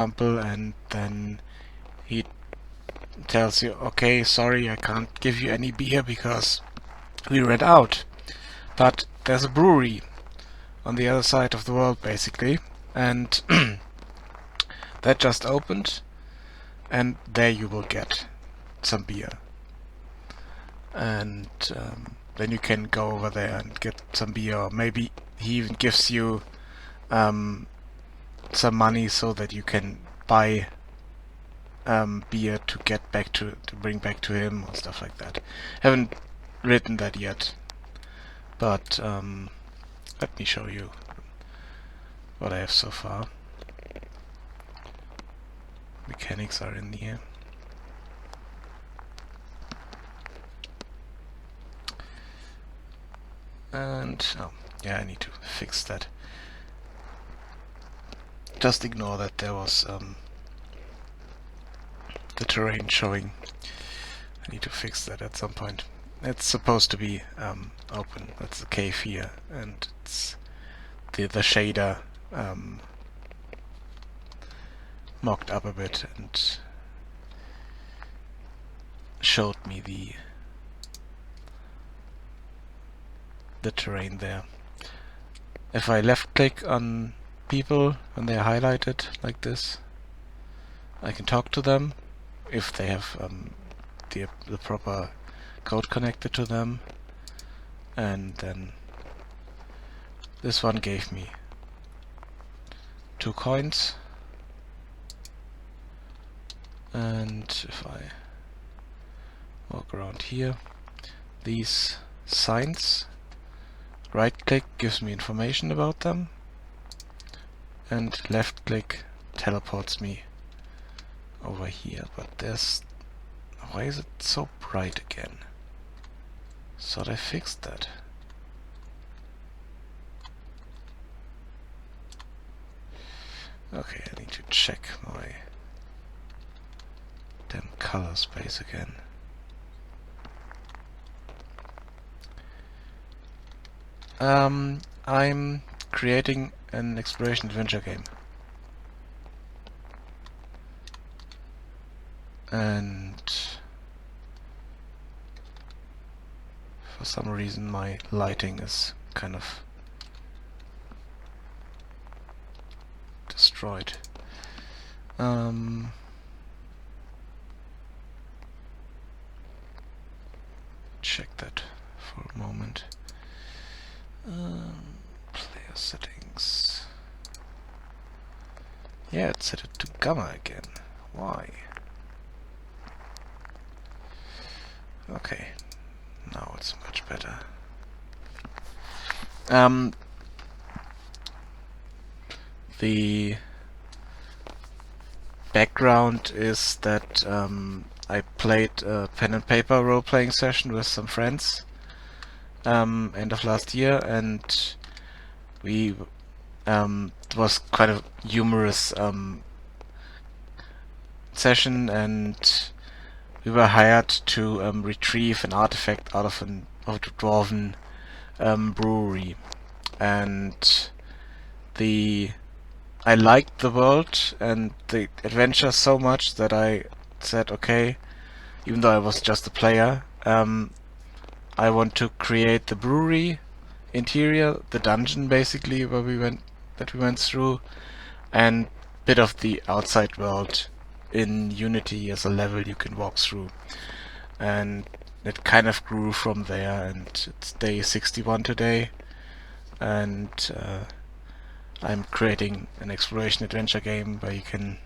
example, and then he tells you, okay, sorry, I can't give you any beer because we ran out. But there's a brewery on the other side of the world, basically, and that just opened, and there you will get some beer. And then you can go over there and get some beer, or maybe he even gives you some money so that you can buy beer to get back to bring back to him or stuff like that. Haven't written that yet, but let me show you what I have so far. Mechanics are in here. And oh yeah, I need to fix that. Just ignore that there was the terrain showing. I need to fix that at some point. It's supposed to be open. That's the cave here, and it's the shader mocked up a bit and showed me the terrain there. If I left click on people when they are highlighted like this, I can talk to them if they have the proper code connected to them, and then this one gave me 2 coins. And if I walk around here, these signs, right click gives me information about them, and left click teleports me over here. But there's... why is it so bright again? Thought I fixed that. Okay, I need to check my damn color space again. I'm creating an exploration adventure game. And for some reason my lighting is kind of destroyed. Check that for a moment. Player settings. Yeah, it set it to gamma again. Why? Okay, now it's much better. The background is that I played a pen and paper role-playing session with some friends end of last year, and we it was quite a humorous session, and we were hired to retrieve an artifact out of a dwarven brewery, and I liked the world and the adventure so much that I said, okay, even though I was just a player, I want to create the brewery interior, the dungeon basically where we went through, and bit of the outside world in Unity as a level you can walk through. And it kind of grew from there, and it's day 61 today, and I'm creating an exploration adventure game where you can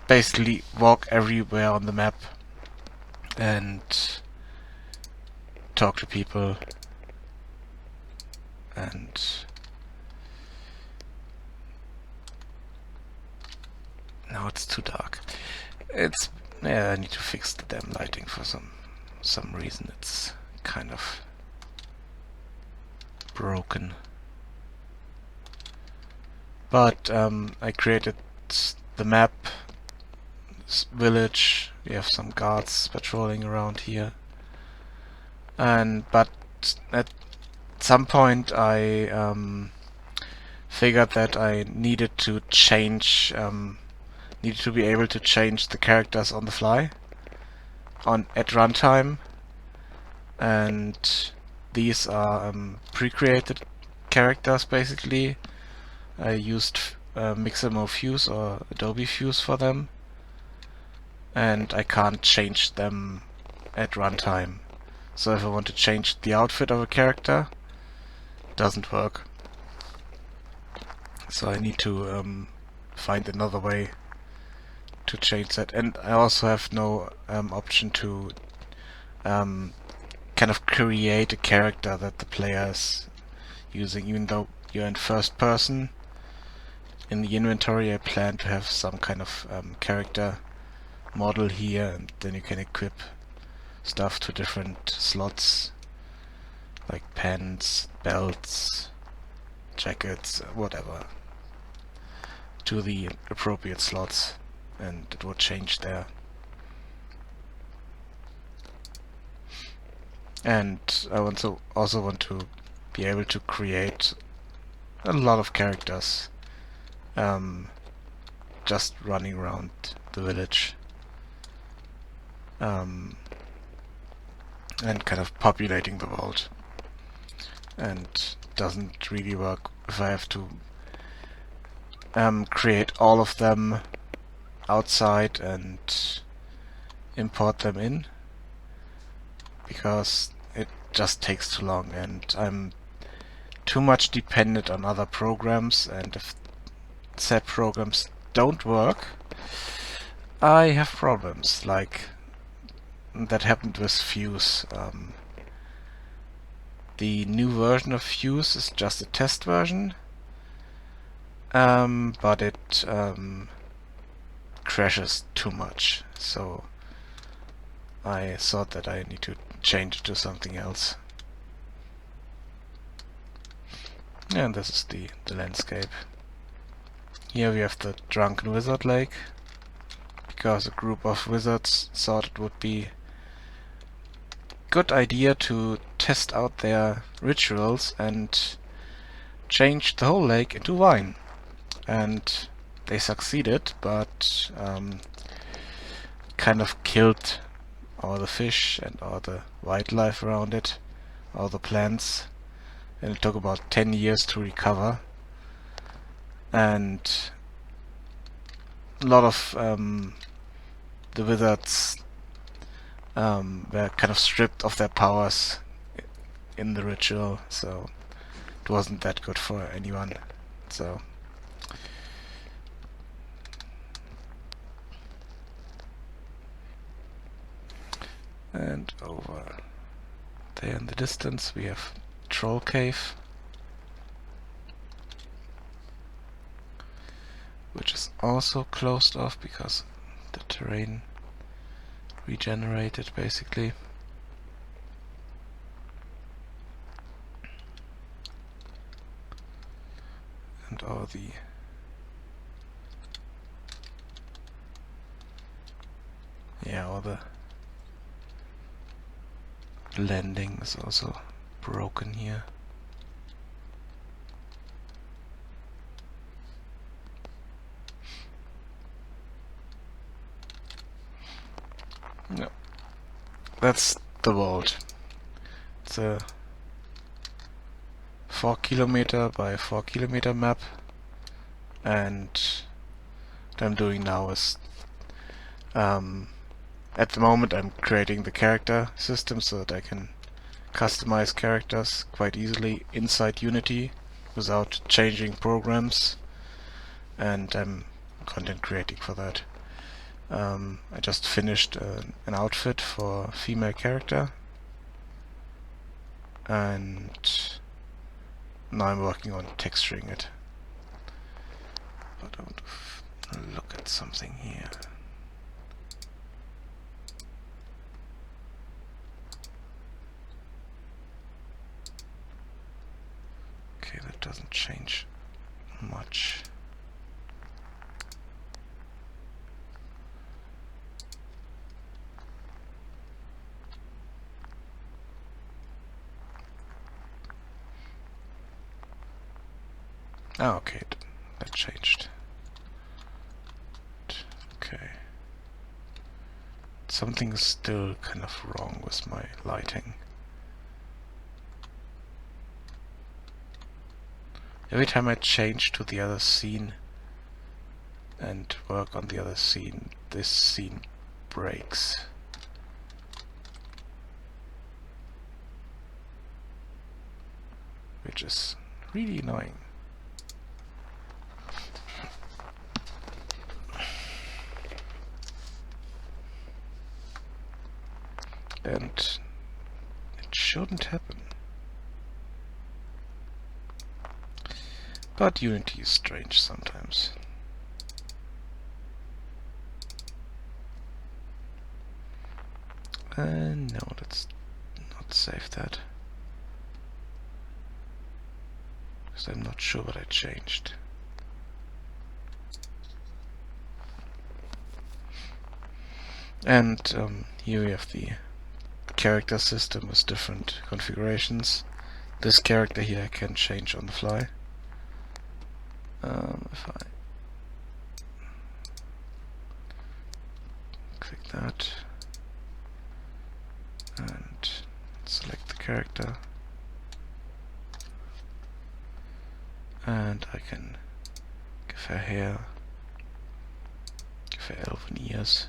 basically walk everywhere on the map and talk to people, and now it's too dark. Yeah, I need to fix the damn lighting for some reason. It's kind of broken. But I created the map, village. We have some guards patrolling around here, but at some point I figured that I needed to change, needed to be able to change the characters on the fly at runtime, and these are pre-created characters basically. I used Mixamo Fuse or Adobe Fuse for them, and I can't change them at runtime. So if I want to change the outfit of a character, it doesn't work. So I need to find another way to change that. And I also have no option to kind of create a character that the player is using, even though you're in first person. In the inventory I plan to have some kind of character model here, and then you can equip stuff to different slots, like pants, belts, jackets, whatever, to the appropriate slots, and it will change there. And I also want to be able to create a lot of characters just running around the village, and kind of populating the world. And doesn't really work if I have to create all of them outside and import them in, because it just takes too long, and I'm too much dependent on other programs, and if said programs don't work, I have problems. Like that happened with Fuse. The new version of Fuse is just a test version, but it crashes too much, so I thought that I need to change it to something else. And this is the landscape. Here we have the Drunken Wizard Lake, because a group of wizards thought it would be good idea to test out their rituals and change the whole lake into wine. And they succeeded, but kind of killed all the fish and all the wildlife around it, all the plants, and it took about 10 years to recover. And a lot of the wizards were kind of stripped of their powers in the ritual, so it wasn't that good for anyone. So and over there in the distance we have Troll Cave, which is also closed off because the terrain regenerated basically. And all the landing is also broken here. No, that's the vault. It's a 4 kilometer by 4 kilometer map, and what I'm doing now is at the moment I'm creating the character system so that I can customize characters quite easily inside Unity without changing programs, and I'm content creating for that. I just finished an outfit for a female character, and now I'm working on texturing it. But I want to look at something here. Okay, that doesn't change much. Ah, okay, that changed. Okay. Something is still kind of wrong with my lighting. Every time I change to the other scene and work on the other scene, this scene breaks. Which is really annoying. And it shouldn't happen. But Unity is strange sometimes. No, let's not save that. Because I'm not sure what I changed. And here we have the character system with different configurations. This character here I can change on the fly. If I click that and select the character, and I can give her hair, give her elven ears,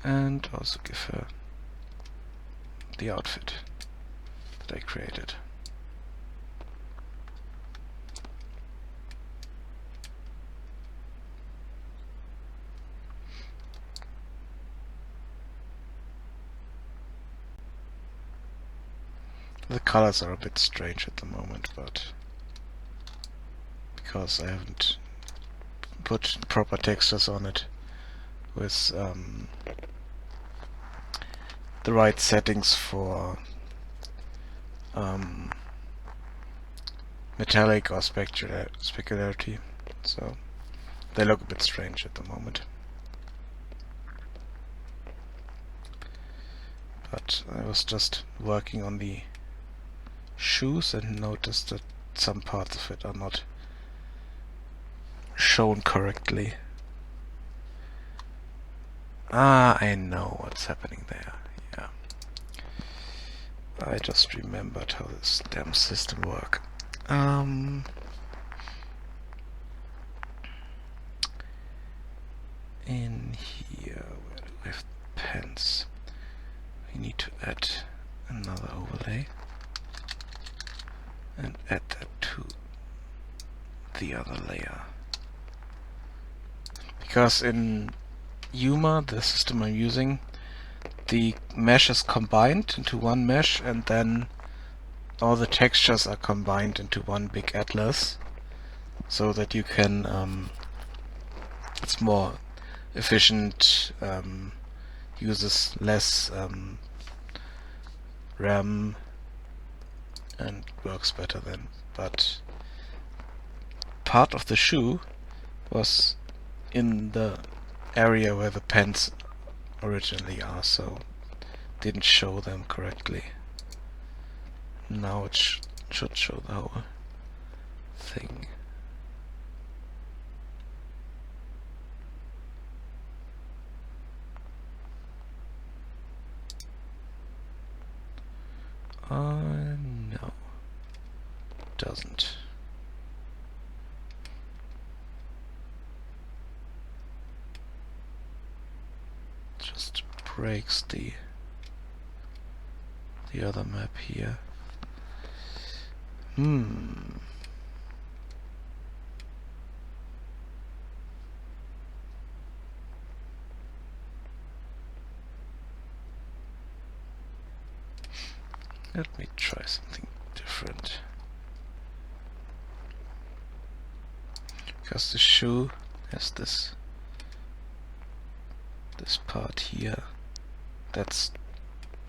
and also give her the outfit that I created. The colors are a bit strange at the moment, but because I haven't put proper textures on it with the right settings for metallic or specularity, so they look a bit strange at the moment. But I was just working on the shoes and noticed that some parts of it are not shown correctly. Ah, I know what's happening there. Yeah. I just remembered how this damn system works. In here, where do we have pens? We need to add another overlay and add that to the other layer. Because in Yuma, the system I'm using, the mesh is combined into one mesh, and then all the textures are combined into one big atlas, so that you can it's more efficient, uses less RAM, and works better then. But part of the shoe was in the area where the pens originally are, so didn't show them correctly. Now it should show the whole thing. No, doesn't. Just breaks the other map here. Let me try something different. Because the shoe has this part here that's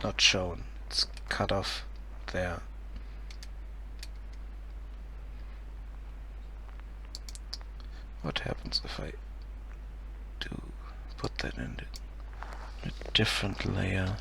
not shown. It's cut off there. What happens if I do put that in it? a different layer.